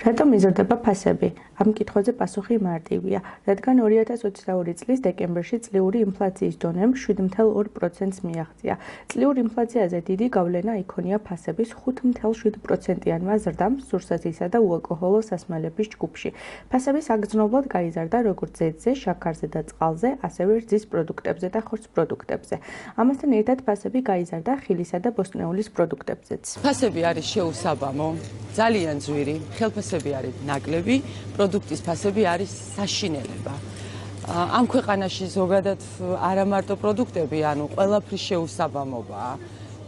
რატომ იზრდება ფასები? ამ კითხვაზე პასუხი მარტივია, რადგან 2022 წლის დეკემბერში წლიური ინფლაციის დონემ 7.2%-ს მიაღწია. წლიურ ინფლაციაზე დიდი გავლენა იქონია ფასების 5.7%-იანმა ზრდამ სურსათისა და უალკოჰოლო სასმელების ჯგუფში. ფასების აგრძნობლად გაიზარდა როგორც ზეთზე, შაქარზე და წყალზე, ასევე რძის პროდუქტებზე და ხორცპროდუქტებზე. ამასთან ერთად ფასები გაიზარდა ხილისა და ბოსტნეულის პროდუქტებზეც. ფასები არის შეუსაბამო, ძალიან ძვირი, ხელფასები არის ნაკლები, პროდუქტის ფასები არის საშინელება. ამ ქვეყანაში ზოგადად არა მარტო პროდუქტები, ანუ ყველაფრის შეუსაბამობაა.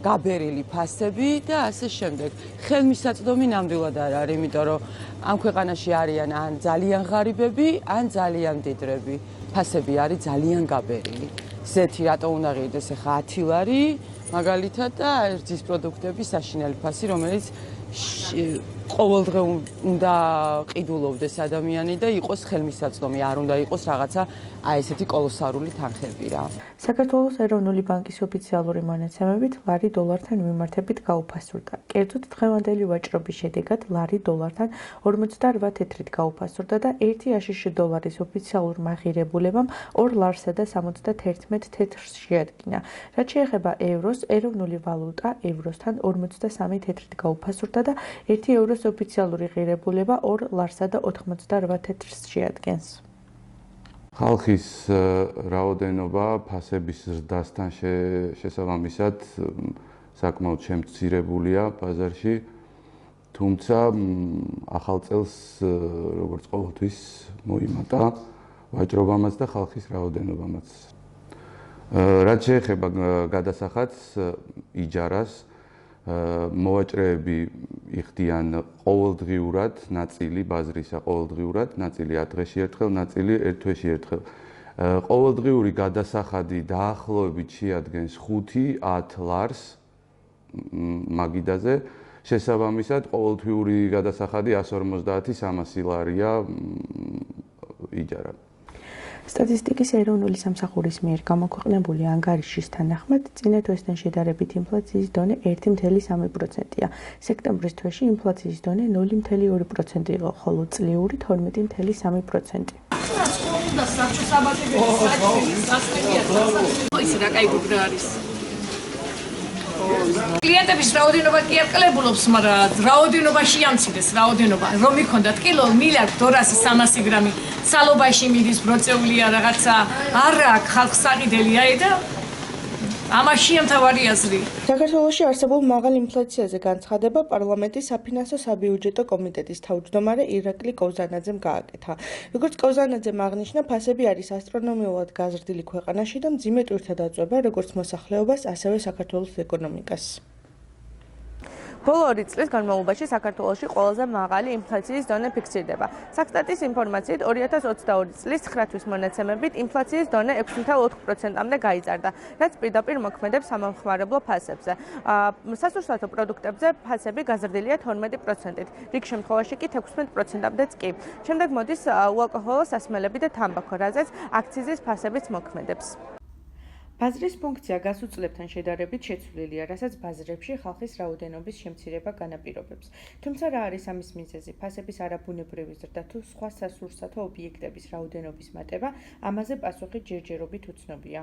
გაბერილი ფასები და ასე შემდეგ. ხელმისაწვდომი ნამდვილად არ არის, იმიტომ რომ ამ ქვეყანაში არიან ან ძალიან ღარიბები, ან ძალიან მდიდრები. ფასები არის ძალიან გაბერილი. ზეთი რატო უნდა ღირდეს ახლა 10 ლარი, მაგალითად და რძის პროდუქტების საშინელი ფასი, რომელიც ყოველდღე უნდა ყიდულობდეს ადამიანი და იყოს ხელმისაწვდომი, არ უნდა იყოს რაღაცა აი ესეთი კოლოსალური თანხები რა. საქართველოს ეროვნული ბანკის ოფიციალური მონაცემებით ლარი დოლართან მიმართებით გაუფასურდა. კერძოდ დღევანდელი ვაჭრობის შედეგად ლარი დოლართან 48 თეთრით გაუფასურდა და 1 აშშ დოლარის ოფიციალურმა ღირებულებამ 2 ლარსა და 71 თეთრს შეადგინა. რაც შეეხება ევროს, ეროვნული ვალუტა ევროსთან 53 თეთრით გაუფასურდა და 1 ევროს ოფიციალური ღირებულება 2 ლარსა და 88 თეთრს შეადგენს. ხალხის რაოდენობა ფასების ზრდასთან შესაბამისად საკმაოდ შემცირებულია ბაზარში, თუმცა ახალ წელს როგორც ყოველთვის მოიმატა ვაჭრობამაც და ხალხის რაოდენობამაც. რაც შეეხება გადასახადს, იჯარას, მოვაჭრეები იხდიან ყოველდღიურად ნაწილი ბაზრისა, ყოველდღიურად ნაწილი 10 დღეში ერთხელ, ნაწილი 1 თვეში ერთხელ. ყოველდღიური გადასახადი დაახლოებით შეადგენს 5-10 ლარს მაგიდაზე. შესაბამისად, ყოველთვიური გადასახადი 150-300 ლარია იჯარა. სტატისტიკის ეროვნული სამსახურის მიერ გამოქვეყნებული ანგარიშის თანახმად, წინა თვესთან შედარებით ინფლაციის დონე 1.3%-ია. სექტემბრის თვეში ინფლაციის დონე 0.2% იყო, ხოლო წლიური 12.3%. კლიენტების რაოდენობა კი არ კლებულობს, მაგრამ რაოდენობაში ამცირდეს, რაოდენობა რომ იქონდათ კილო 1.200-300 გრამი სალობაში მიდის ბროწეულია რაღაცა არა აქვს ხალხს საყიდელი აი და ამაშია მთავარი აზრი. საქართველოში არსებულ მაღალ ინფლაციაზე განცხადება პარლამენტის საფინანსო საბიუჯეტო კომიტეტის თავმჯდომარე ირაკლი კოვზანაძემ გააკეთა. როგორც კოვზანაძემ აღნიშნა, ფასები არის ასტრონომიულად გაზრდილი ქვეყანაში და მძიმე ტვირთად აწვება როგორც მოსახლეობას, ასევე საქართველოს ეკონომიკას. ბოლო 2 წლის განმავლობაში საქართველოში ყველაზე მაღალი ინფლაციის დონე ფიქსირდება. საქსტატის ინფორმაციით 2022 წლის 9 თვის მონაცემებით ინფლაციის დონე 6.4%-მდე გაიზარდა, რაც პირდაპირ მოქმედებს სამომხმარებლო ფასებზე. სასურსათო პროდუქტებზე ფასები გაზრდილია 12%-ით, რიგ შემთხვევაში კი 16%-მდეც კი. შემდეგ მოდის უალკოჰოლო სასმელები და თამბაქო, რაზეც აქციზის ფასებიც მოქმედებს. ბაზრის ფუნქცია გას უწყლებთან შედარებით შეცვლილია, რასაც ბაზრებში ხალხის რაოდენობის შემცირება განაპირობებს. თუმცა რა არის ამის მიზეზი? ფასების არაბუნებრივი ზრდა თუ სხვა სასურსათო ობიექტების რაოდენობის მატება, ამაზე პასუხი ჯერჯერობით უცნობია.